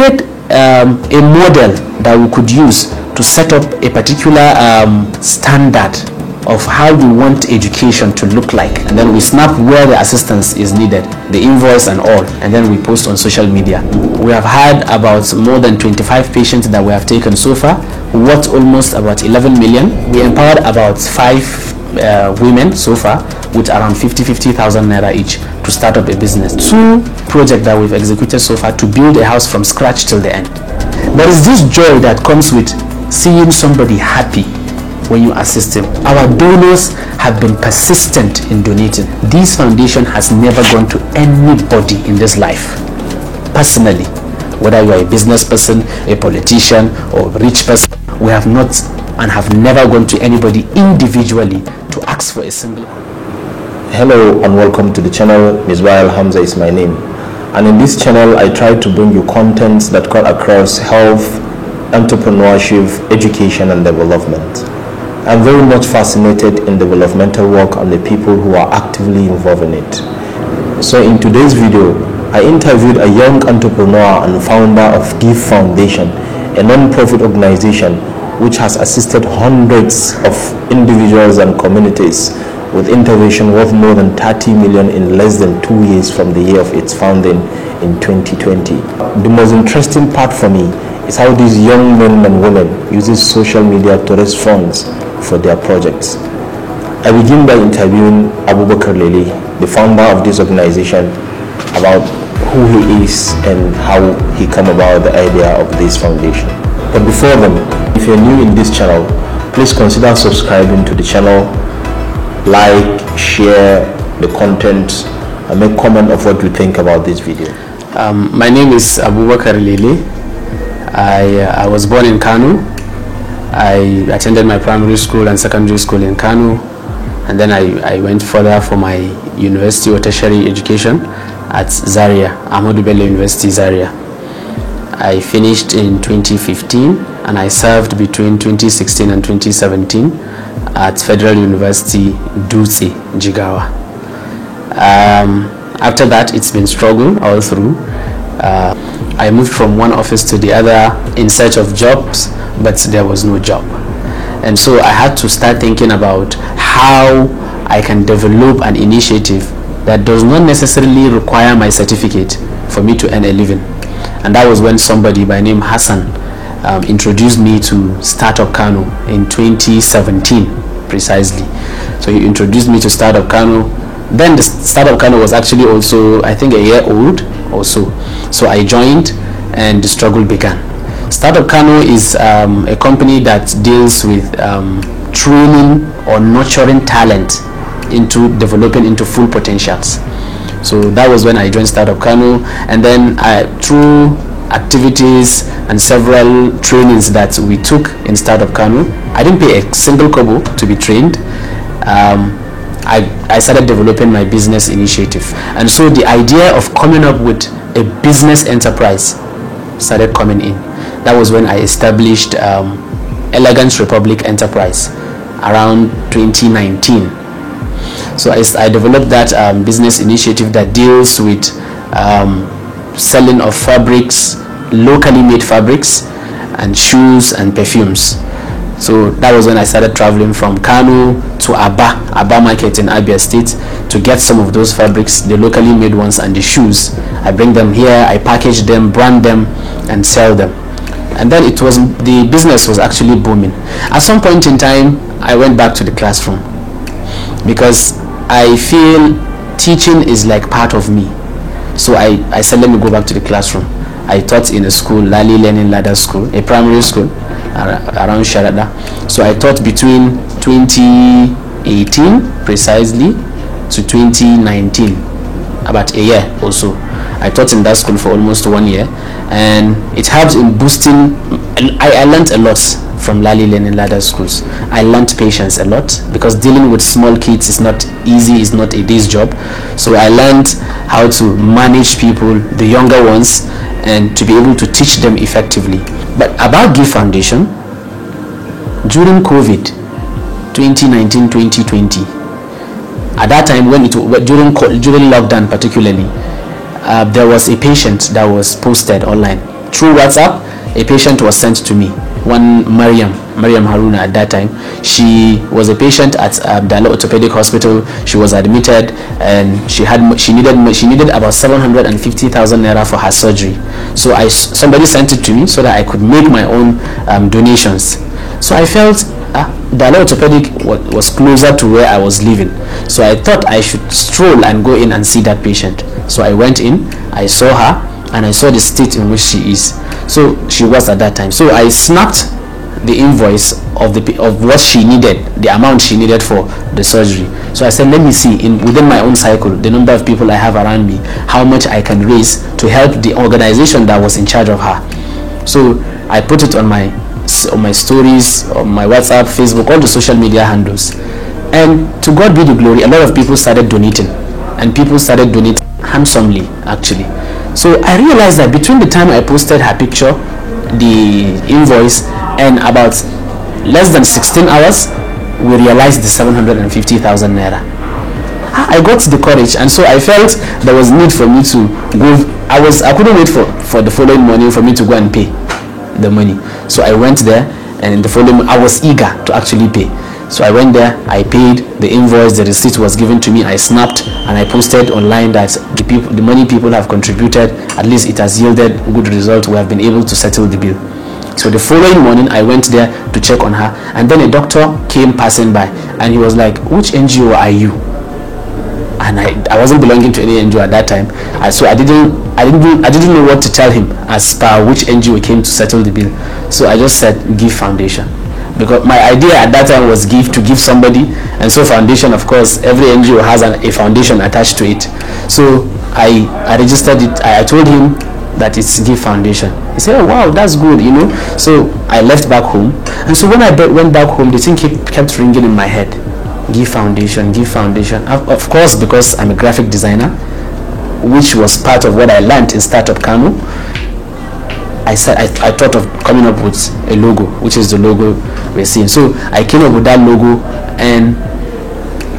needed a model that we could use to set up a particular standard of how we want education to look like, and then we snap where the assistance is needed, the invoice and all, and then we post on social media. We have had about more than 25 patients that we have taken so far, worth almost about 11 million. We empowered about 5 women so far with around 50,000 naira each to start up a business. 2 projects that we've executed so far to build a house from scratch till the end. There is this joy that comes with seeing somebody happy when you assist him. Our donors have been persistent in donating. This foundation has never gone to anybody in this life personally, whether you are a business person, a politician, or a rich person. We have not and have never gone to anybody individually to ask for a single. Hello and welcome to the channel. Misbail Hamza is my name, and in this channel I try to bring you contents that cut across health, entrepreneurship, education and development. I'm very much fascinated in developmental work and the people who are actively involved in it. So in today's video, I interviewed a young entrepreneur and founder of Give Foundation, a non-profit organization which has assisted hundreds of individuals and communities with intervention worth more than 30 million in less than 2 years from the year of its founding in 2020. The most interesting part for me is how these young men and women uses social media to raise funds for their projects. I begin by interviewing Abubakar Lele, the founder of this organization, about who he is and how he came about the idea of this foundation. But before then, if you're new in this channel, please consider subscribing to the channel, like, share the content, and make comment of what you think about this video. My name is Abubakar Lele. I was born in Kano. I attended my primary school and secondary school in Kano, and then I went further for my university or tertiary education at Zaria, Ahmadu Bello University, Zaria. I finished in 2015 and I served between 2016 and 2017 at Federal University, Dutse, Jigawa. After that, it's been struggle all through. I moved from one office to the other in search of jobs, but there was no job. And so I had to start thinking about how I can develop an initiative that does not necessarily require my certificate for me to earn a living. And that was when somebody by name Hassan introduced me to Startup Kano in 2017 precisely. So he introduced me to Startup Kano. Then the Startup Kano was actually also, I think, a year old or so. So I joined and the struggle began. Startup Kano is a company that deals with training or nurturing talent into developing into full potentials. So that was when I joined Startup Kano, and then through activities and several trainings that we took in Startup Kano, I didn't pay a single kobo to be trained. I started developing my business initiative, and so the idea of coming up with a business enterprise started coming in. That was when I established Elegance Republic Enterprise around 2019. So I developed that business initiative that deals with selling of fabrics, locally made fabrics, and shoes and perfumes. So that was when I started traveling from Kano to Aba market in Abia State to get some of those fabrics, the locally made ones and the shoes. I bring them here, I package them, brand them, and sell them. And then the business was actually booming. At some point in time, I went back to the classroom because I feel teaching is like part of me. So I said, let me go back to the classroom. I taught in a school, Lali Learning Ladder School, a primary school around Sharada. So I taught between 2018 precisely to 2019, about a year or so. I taught in that school for almost 1 year, and it helped in boosting. I learned a lot from Lali Learning Ladder schools. I learned patience a lot because dealing with small kids is not easy, it's not a day's job. So I learned how to manage people, the younger ones, and to be able to teach them effectively. But about Give Foundation, during COVID 2019-2020, at that time during lockdown particularly, there was a patient that was posted online through WhatsApp, a patient was sent to me. One Mariam Haruna at that time. She was a patient at Dala Orthopedic Hospital. She was admitted, and she needed about 750,000 naira for her surgery. So somebody sent it to me so that I could make my own donations. So I felt Dala Orthopedic was closer to where I was living. So I thought I should stroll and go in and see that patient. So I went in, I saw her, and I saw the state in which she is. So she was at that time. So I snapped the invoice of what she needed, the amount she needed for the surgery. So I said, let me see within my own cycle, the number of people I have around me, how much I can raise to help the organization that was in charge of her. So I put it on my stories, on my WhatsApp, Facebook, all the social media handles. And to God be the glory, a lot of people started donating, and people started donating handsomely, actually. So I realized that between the time I posted her picture, the invoice, and about less than 16 hours, we realized the 750,000 naira. I got the courage, and so I felt there was need for me to go. I couldn't wait for the following morning for me to go and pay the money. So I went there, and in the following, I was eager to actually pay. So I went there, I paid the invoice, the receipt was given to me, I snapped, and I posted online that the money people have contributed, at least it has yielded good result. We have been able to settle the bill. So the following morning, I went there to check on her, and then a doctor came passing by, and he was like, which NGO are you? And I wasn't belonging to any NGO at that time, so I didn't know what to tell him as per which NGO came to settle the bill. So I just said Give Foundation, because my idea at that time was to give somebody, and so foundation, of course, every NGO has a foundation attached to it. So I registered it. I told him that it's Give Foundation. He said, oh wow, that's good, you know. So I left back home, and so when I went back home, the thing kept ringing in my head. Give Foundation, Give Foundation. Of course, because I'm a graphic designer, which was part of what I learned in Startup Kano, I thought of coming up with a logo, which is the logo we're seeing. So I came up with that logo, and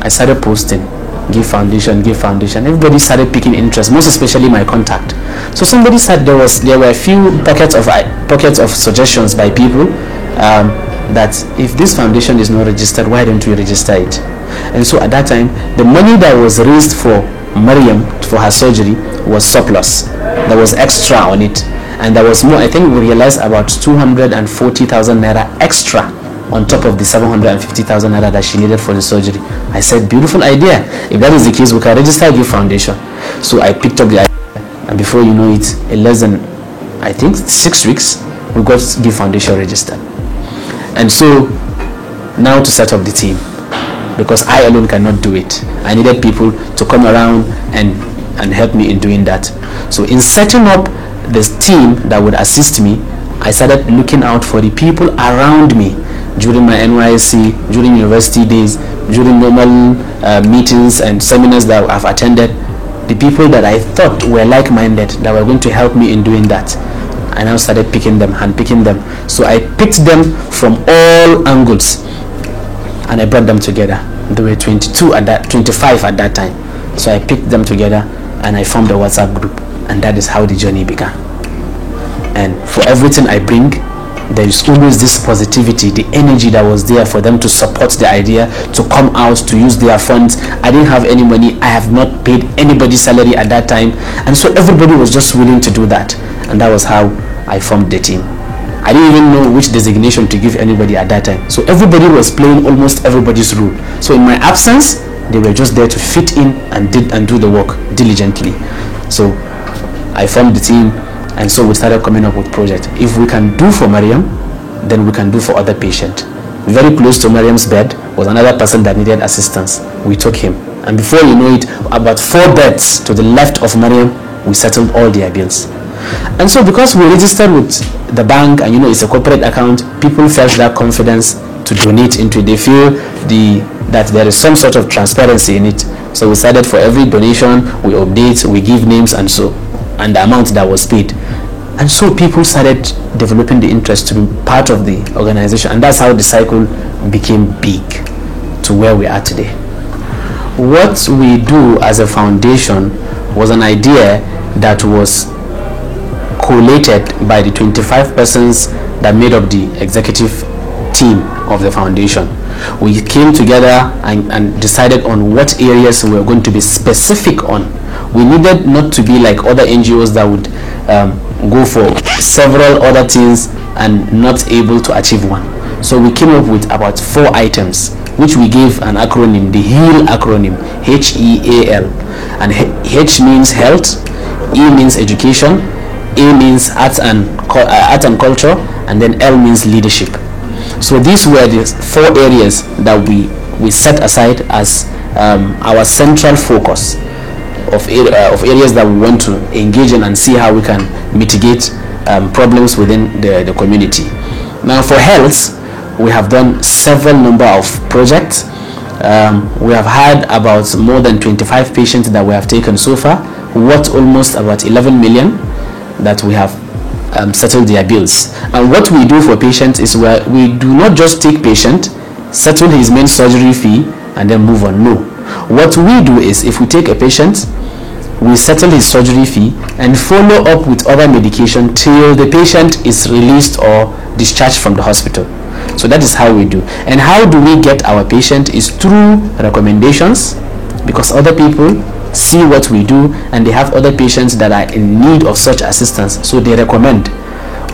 I started posting Give Foundation, Give Foundation. Everybody started picking interest, most especially my contact. So somebody said there were a few pockets of suggestions by people that if this foundation is not registered, why don't we register it? And so at that time, the money that was raised for Mariam for her surgery was surplus. There was extra on it, and there was more. I think we realized about 240,000 naira extra on top of the 750,000 naira that she needed for the surgery. I said, beautiful idea. If that is the case, we can register Give Foundation. So I picked up the idea, and before you know it, in less than, I think, 6 weeks, we got Give Foundation registered. And so now to set up the team, because I alone cannot do it. I needed people to come around and help me in doing that. So in setting up this team that would assist me, I started looking out for the people around me during my NYSC, during university days, during normal meetings and seminars that I've attended. The people that I thought were like-minded, that were going to help me in doing that. I now started handpicking them. So I picked them from all angles, and I brought them together. There were 25 at that time. So I picked them together, and I formed a WhatsApp group, and that is how the journey began. And for everything I bring, there is always this positivity, the energy that was there for them to support the idea, to come out, to use their funds. I didn't have any money. I have not paid anybody's salary at that time, and so everybody was just willing to do that. And that was how I formed the team. I didn't even know which designation to give anybody at that time. So everybody was playing almost everybody's role. So in my absence, they were just there to fit in and do the work diligently. So I formed the team, and so we started coming up with projects. If we can do for Mariam, then we can do for other patients. Very close to Mariam's bed was another person that needed assistance. We took him, and before you know it, about 4 beds to the left of Mariam, we settled all their bills. And so because we registered with the bank, and you know it's a corporate account, people felt that confidence to donate into it. They feel that there is some sort of transparency in it. So we decided for every donation, we update, we give names, and the amount that was paid. And so people started developing the interest to be part of the organization, and that's how the cycle became big to where we are today. What we do as a foundation was an idea that was collated by the 25 persons that made up the executive team of the foundation. We came together and decided on what areas we were going to be specific on. We needed not to be like other NGOs that would go for several other things and not able to achieve one. So we came up with about 4 items, which we gave an acronym, the HEAL acronym, HEAL. And H means health, E means education, A means art and culture, and then L means leadership. So these were the 4 areas that we set aside as our central focus of areas that we want to engage in and see how we can mitigate problems within the community. Now for health, we have done several number of projects. We have had about more than 25 patients that we have taken so far, worth almost about 11 million that we have settled their bills. And what we do for patients is we do not just take patient, settle his main surgery fee, and then move on. No. What we do is, if we take a patient, we settle his surgery fee and follow up with other medication till the patient is released or discharged from the hospital. So that is how we do. And how do we get our patient is through recommendations, because other people see what we do and they have other patients that are in need of such assistance, so they recommend.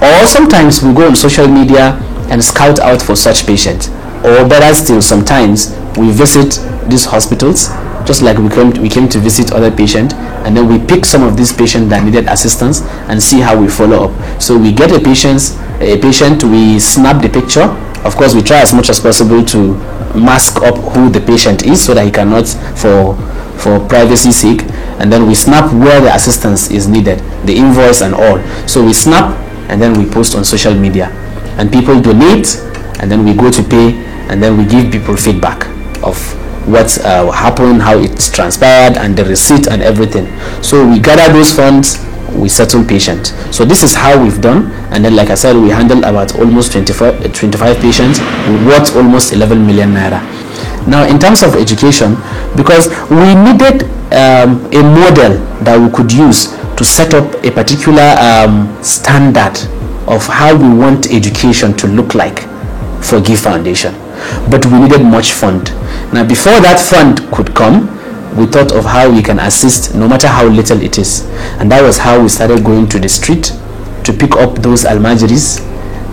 Or sometimes we go on social media and scout out for such patients, or better still, sometimes we visit these hospitals, just like we came to visit other patients, and then we pick some of these patients that needed assistance and see how we follow up. So we get a patient, we snap the picture. Of course, we try as much as possible to mask up who the patient is so that he cannot, for privacy's sake, and then we snap where the assistance is needed, the invoice and all. So we snap and then we post on social media, and people donate, and then we go to pay, and then we give people feedback of what happened, how it's transpired, and the receipt and everything. So we gather those funds, we settle patient. So this is how we've done. And then, like I said, we handled about almost 25 patients worth almost 11 million naira. Now in terms of education, because we needed a model that we could use to set up a particular standard of how we want education to look like for GIVE Foundation, but we needed much fund. Now before that fund could come, we thought of how we can assist, no matter how little it is. And that was how we started going to the street to pick up those almajiris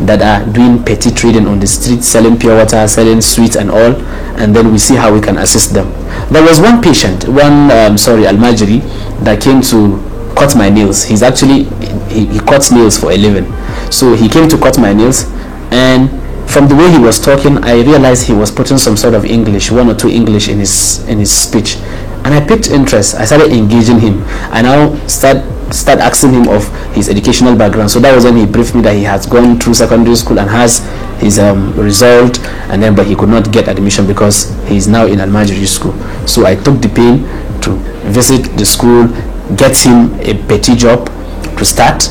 that are doing petty trading on the street, selling pure water, selling sweets and all, and then we see how we can assist them. There was one patient, almajiri, that came to cut my nails. He's actually, he cuts nails for a living. So he came to cut my nails, and from the way he was talking, I realized he was putting some sort of English, 1 or 2 English in his speech. And I picked interest. I started engaging him. I now start asking him of his educational background. So that was when he briefed me that he has gone through secondary school and has his result, and then but he could not get admission because he is now in Almajiri school. So I took the pain to visit the school, get him a petty job to start,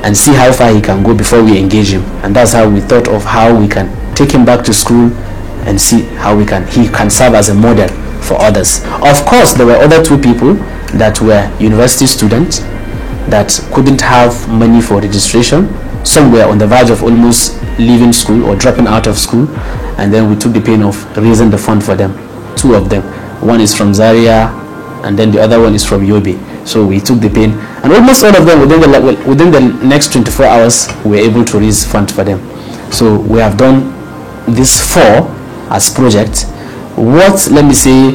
and see how far he can go before we engage him. And that's how we thought of how we can take him back to school and see how he can serve as a model for others. Of course, there were other 2 people that were university students that couldn't have money for registration. Some were on the verge of almost leaving school or dropping out of school, and then we took the pain of raising the fund for them. 2 of them. One is from Zaria, and then the other one is from Yobe. So we took the pain, and almost all of them within the next 24 hours we were able to raise funds for them. So we have done these 4 as projects. What, let me say,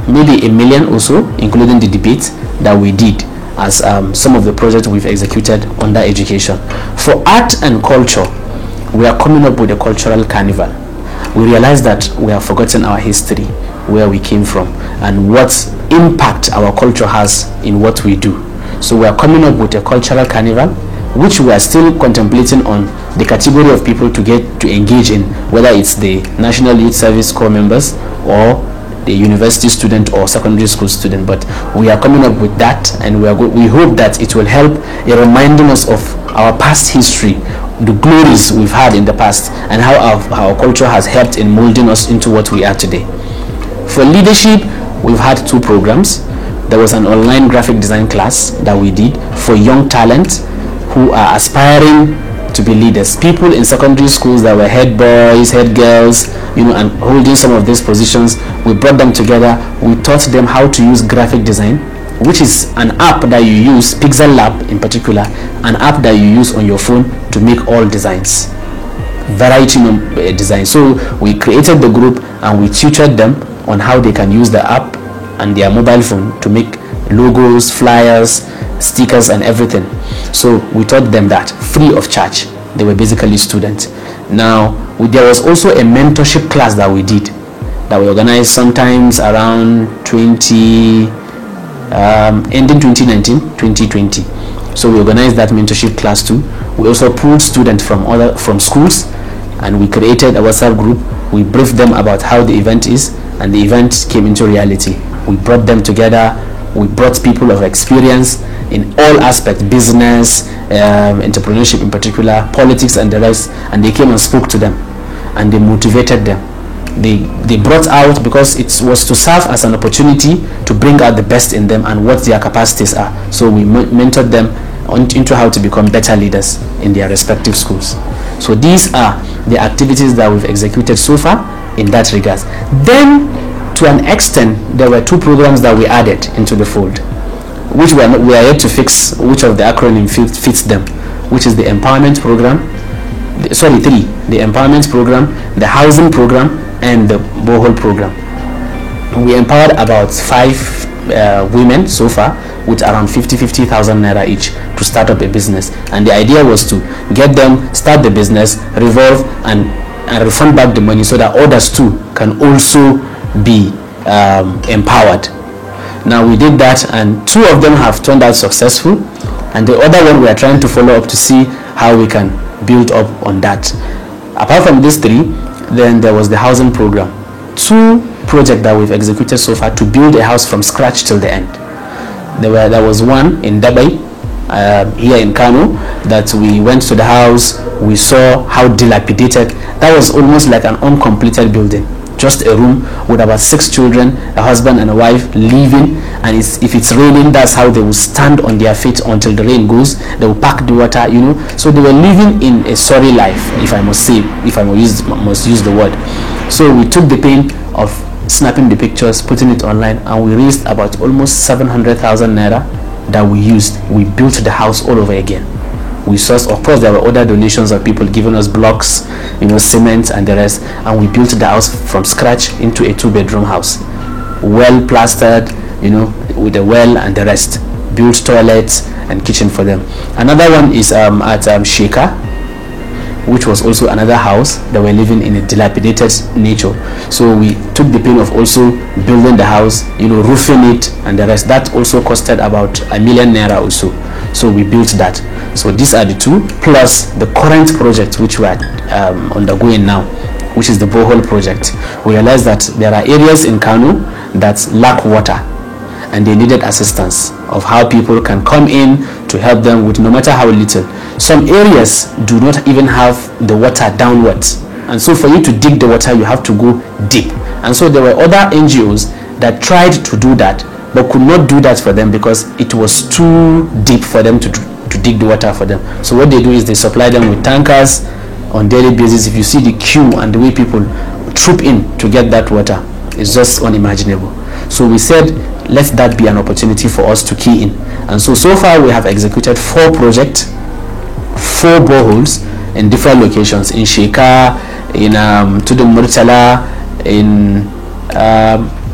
maybe 1 million or so, including the debate that we did as some of the projects we've executed under education. For art and culture, we are coming up with a cultural carnival. We realize that we have forgotten our history, where we came from, and what impact our culture has in what we do. So we are coming up with a cultural carnival, which we are still contemplating on the category of people to get to engage in, whether it's the National Youth Service Corps members or the university student or secondary school student. But we are coming up with that, and we hope that it will help in reminding us of our past history, the glories we've had in the past, and how our culture has helped in molding us into what we are today. For leadership, we've had 2 programs. There was an online graphic design class that we did for young talent who are aspiring to be leaders, people in secondary schools that were head boys, head girls, and holding some of these positions. We brought them together. We taught them how to use graphic design, which is an app that you use, Pixel Lab in particular, an app that you use on your phone to make all designs, variety designs. So we created the group and we tutored them on how they can use the app and their mobile phone to make logos, flyers, stickers and everything. So we taught them that free of charge. They were basically students. Now there was also a mentorship class that we did, that we organized sometimes around ending 2019, 2020. So we organized that mentorship class too. We also pulled students from schools, and we created a WhatsApp group. We briefed them about how the event is, and the event came into reality. We brought them together. We brought people of experience in all aspects, business, entrepreneurship in particular, politics and the rest, and they came and spoke to them, and they motivated them. They brought out, because it was to serve as an opportunity to bring out the best in them and what their capacities are. So we mentored them into how to become better leaders in their respective schools. So these are the activities that we've executed so far in that regard. Then, to an extent, there were 2 programs that we added into the fold, which we are yet to fix which of the acronym fits them, which is the empowerment program, 3, the empowerment program, the housing program, and the borehole program. We empowered about 5 women so far with around 50,000 naira each to start up a business, and the idea was to get them start the business, revolve and refund back the money so that others too can also be empowered. Now we did that, and 2 of them have turned out successful, and the other one we are trying to follow up to see how we can build up on that. Apart from these 3, then there was the housing program. 2 projects that we've executed so far to build a house from scratch till the end. There was one in Dubai, here in Kano, that we went to the house. We saw how dilapidated. That was almost like an uncompleted building, just a room with about 6 children, a husband and a wife living, and if it's raining, that's how they will stand on their feet until the rain goes. They will pack the water, so they were living in a sorry life, if I must use the word. So we took the pain of snapping the pictures, putting it online, and we raised about almost 700,000 naira that we used. We built the house all over again. We sourced, of course, there were other donations of people giving us blocks, cement and the rest, and we built the house from scratch into a 2-bedroom house, well plastered, with a well and the rest. Built toilets and kitchen for them. Another one is at Sheka, which was also another house that were living in a dilapidated nature. So we took the pain of also building the house, roofing it and the rest. That also costed about 1 million naira or so. So we built that. So these are the 2, plus the current project which we are undergoing now, which is the borehole project. We realized that there are areas in Kano that lack water, and they needed assistance of how people can come in to help them with no matter how little. Some areas do not even have the water downwards, and so for you to dig the water, you have to go deep. And so there were other NGOs that tried to do that, but could not do that for them because it was too deep for them to dig the water for them. So what they do is they supply them with tankers on daily basis. If you see the queue and the way people troop in to get that water, it's just unimaginable. So we said, let that be an opportunity for us to key in. And so far we have executed 4 projects, 4 boreholes in different locations, in Sheka, in Tudun Murtala, in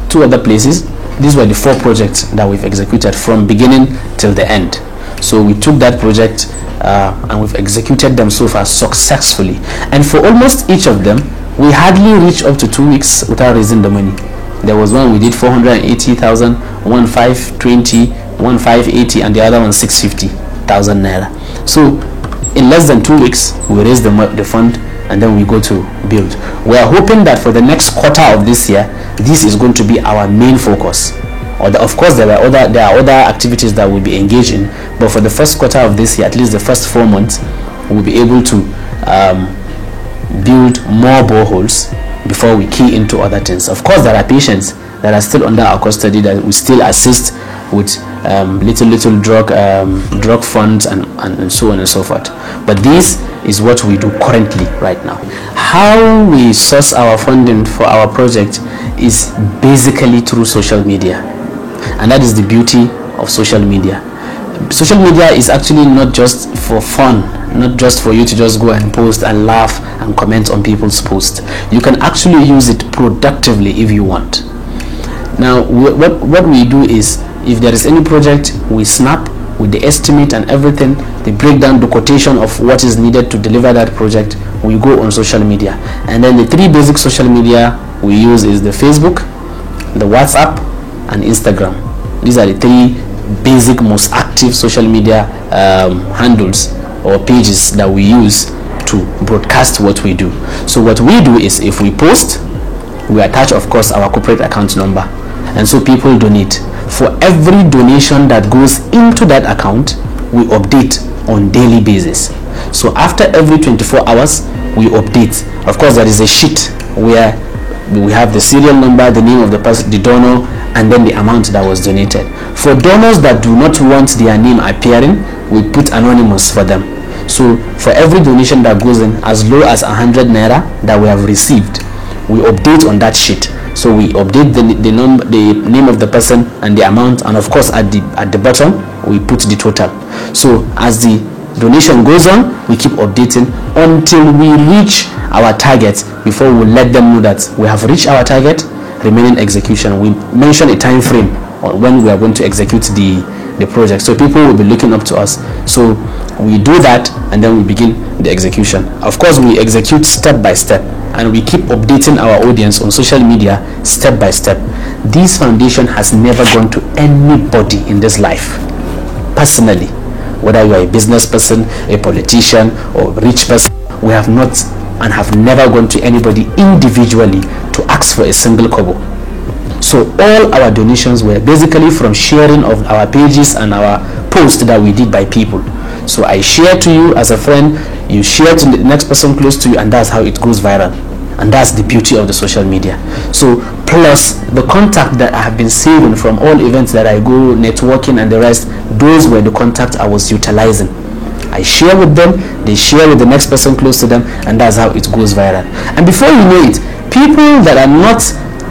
2 other places. These were the 4 projects that we've executed from beginning till the end. So we took that project and we've executed them so far successfully. And for almost each of them, we hardly reached up to 2 weeks without raising the money. There was one we did 480,000, one 520, one 580, and the other one 650,000 naira. So in less than 2 weeks, we raised the fund, and then we go to build. We are hoping that for the next quarter of this year, this is going to be our main focus. Of course, there are other activities that we'll be engaged in, but for the first quarter of this year, at least the first 4 months, we'll be able to build more boreholes before we key into other things. Of course, there are patients that are still under our custody that we still assist with little drug funds and so on and so forth. But this is what we do currently right now. How we source our funding for our project is basically through social media, and that is the beauty of social media. Social media is actually not just for fun, not just for you to just go and post and laugh and comment on people's posts. You can actually use it productively if you want. Now what we do is, if there is any project, we snap with the estimate and everything, the breakdown, the quotation of what is needed to deliver that project. We go on social media, and then the three basic social media we use is the Facebook, the WhatsApp, and Instagram. These are the three basic, most active social media handles or pages that we use to broadcast what we do. So what we do is, if we post, we attach, of course, our corporate account number, and so people donate. For every donation that goes into that account, we update on daily basis. So after every 24 hours, we update. Of course, there is a sheet where we have the serial number, the name of the person, the donor, and then the amount that was donated. For donors that do not want their name appearing, we put anonymous for them. So for every donation that goes in, as low as 100 naira that we have received, we update on that sheet. So we update the name of the person and the amount, and of course at the bottom we put the total. So as the donation goes on, we keep updating until we reach our target, before we let them know that we have reached our target. Remaining execution, we mention a time frame on when we are going to execute the project, so people will be looking up to us. So we do that, and then we begin the execution. Of course, we execute step by step, and we keep updating our audience on social media step by step. This foundation has never gone to anybody in this life personally, whether you are a business person, a politician, or a rich person. We have not and have never gone to anybody individually to ask for a single kobo. So all our donations were basically from sharing of our pages and our posts that we did by people. So I share to you as a friend, you share to the next person close to you, and that's how it goes viral. And that's the beauty of the social media. So plus the contact that I have been saving from all events that I go, networking and the rest, those were the contacts I was utilizing. I share with them, they share with the next person close to them, and that's how it goes viral. And before you know it, people that are not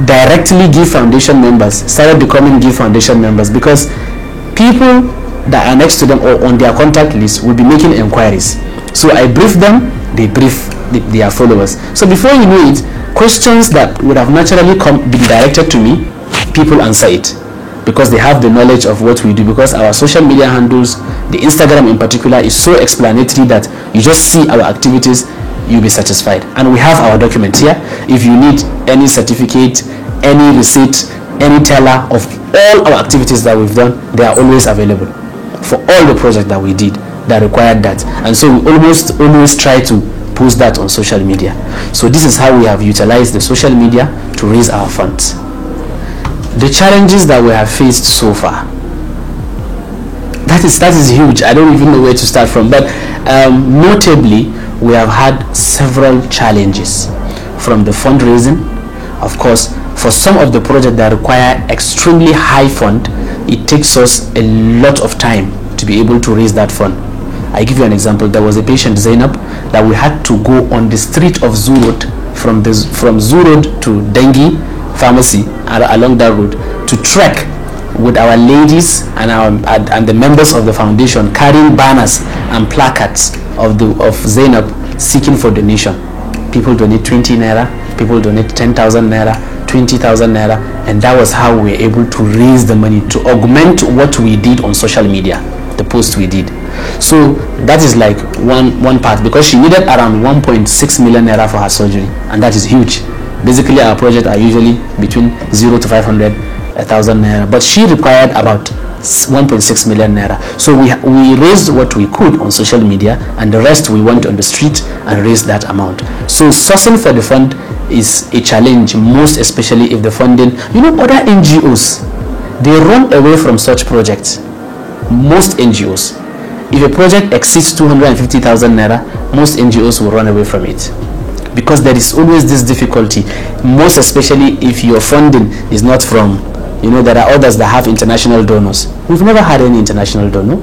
directly Give Foundation members started becoming Give Foundation members, because people that are next to them or on their contact list will be making inquiries. So I brief them, they brief their followers. So before you know it, questions that would have naturally been directed to me, people answer it, because they have the knowledge of what we do. Because our social media handles, the Instagram in particular, is so explanatory that you just see our activities, you'll be satisfied. And we have our documents here. If you need any certificate, any receipt, any teller of all our activities that we've done, they are always available for all the projects that we did that required that. And so we always try to post that on social media. So this is how we have utilized the social media to raise our funds. The challenges that we have faced so far, that is huge. I don't even know where to start from, but notably we have had several challenges. From the fundraising, of course, for some of the projects that require extremely high fund, it takes us a lot of time to be able to raise that fund. I give you an example. There was a patient, Zainab, that we had to go on the street of Zoo Road, from Zoo Road to Dengue Pharmacy, along that road, to trek with our ladies and the members of the foundation, carrying banners and placards of Zainab seeking for donation. People donate 20 naira, people donate 10,000 naira, 20,000 naira, and that was how we were able to raise the money to augment what we did on social media, the post we did. So that is like one part, because she needed around 1.6 million naira for her surgery, and that is huge. Basically our projects are usually between 0 to 500,000 naira, but she required about 1.6 million naira. So we raised what we could on social media, and the rest we went on the street and raised that amount. So sourcing for the fund is a challenge, most especially if the funding, other NGOs, they run away from such projects. Most NGOs, if a project exceeds 250,000 naira, most NGOs will run away from it, because there is always this difficulty, most especially if your funding is not from You know, there are others that have international donors. We've never had any international donor.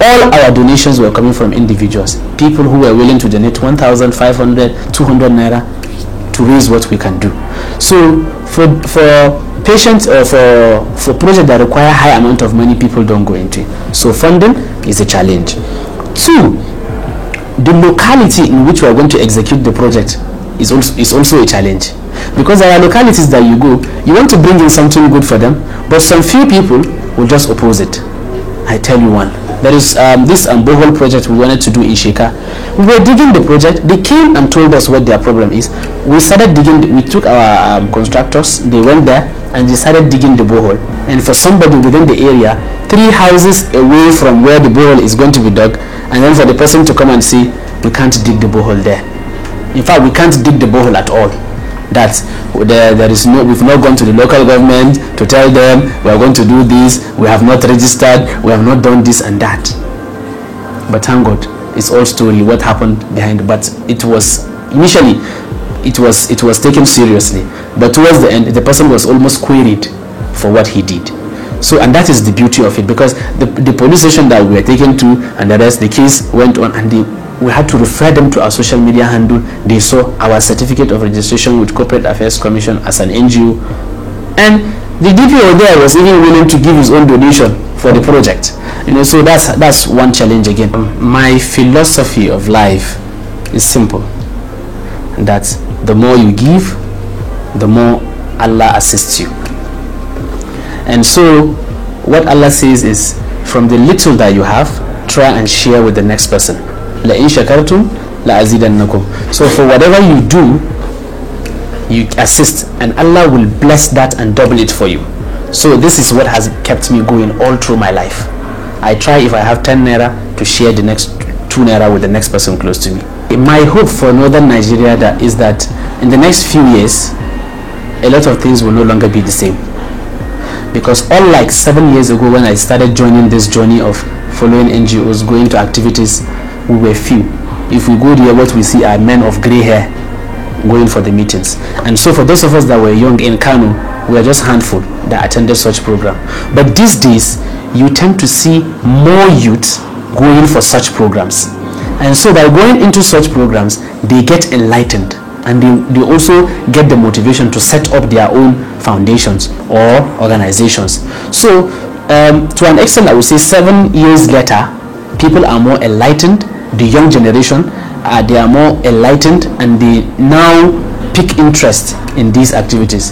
All our donations were coming from individuals, people who were willing to donate 1,500, 200 naira to raise what we can do. So for patients or for projects that require high amount of money, people don't go into it. So funding is a challenge. 2, the locality in which we are going to execute the project is also a challenge, because there are localities that you go, you want to bring in something good for them, but some few people will just oppose it. I tell you one. There is this borehole project we wanted to do in Sheka. We were digging the project. They came and told us what their problem is. We started digging. We took our contractors. They went there and they started digging the borehole. And for somebody within the area, 3 houses away from where the borehole is going to be dug, and then for the person to come and say, we can't dig the borehole there. In fact, we can't dig the borehole at all. That there is no, we've not gone to the local government to tell them we are going to do this, we have not registered, we have not done this and that. But thank God, it's all story what happened behind. But it was initially it was taken seriously, but towards the end the person was almost queried for what he did. So, and that is the beauty of it, because the police station that we were taken to and the rest, the case went on, and we had to refer them to our social media handle. They saw our certificate of registration with Corporate Affairs Commission as an NGO, and the DPO there was even willing to give his own donation for the project. You know, so that's one challenge again. My philosophy of life is simple, that the more you give, the more Allah assists you. And so what Allah says is, from the little that you have, try and share with the next person. La in shakartum la azidannakum. So for whatever you do, you assist, and Allah will bless that and double it for you. So this is what has kept me going all through my life. I try, if I have 10 naira, to share the next 2 naira with the next person close to me. My hope for northern Nigeria is that in the next few years, a lot of things will no longer be the same. Because unlike 7 years ago, when I started joining this journey of following NGOs, going to activities, we were few. If we go there, what we see are men of gray hair going for the meetings. And so for those of us that were young in Kano, we are just a handful that attended such program. But these days, you tend to see more youth going for such programs. And so by going into such programs, they get enlightened, and they also get the motivation to set up their own foundations or organizations. So to an extent, I would say 7 years later, people are more enlightened. The young generation, they are more enlightened, and they now pick interest in these activities.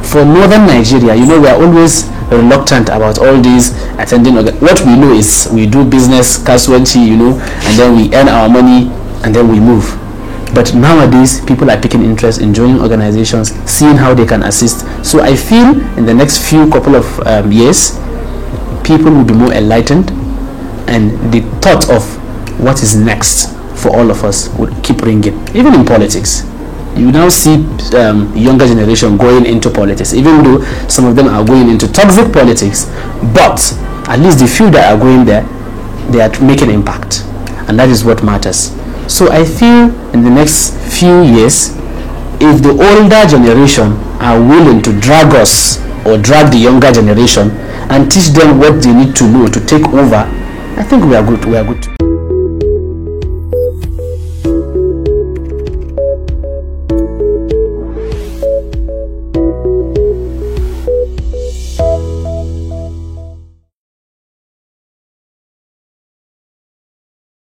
For northern Nigeria, you know, we are always reluctant about all these attending. What we know is we do business, kasuwanci, you know, and then we earn our money and then we move. But nowadays, people are picking interest in joining organizations, seeing how they can assist. So I feel in the next few couple of years, people will be more enlightened, and the thought of what is next for all of us would keep ringing. Even in politics, you now see younger generation going into politics, even though some of them are going into toxic politics, but at least the few that are going there, they are making impact, and that is what matters. So I feel in the next few years, if the older generation are willing to drag us or drag the younger generation and teach them what they need to know to take over, I think we are good.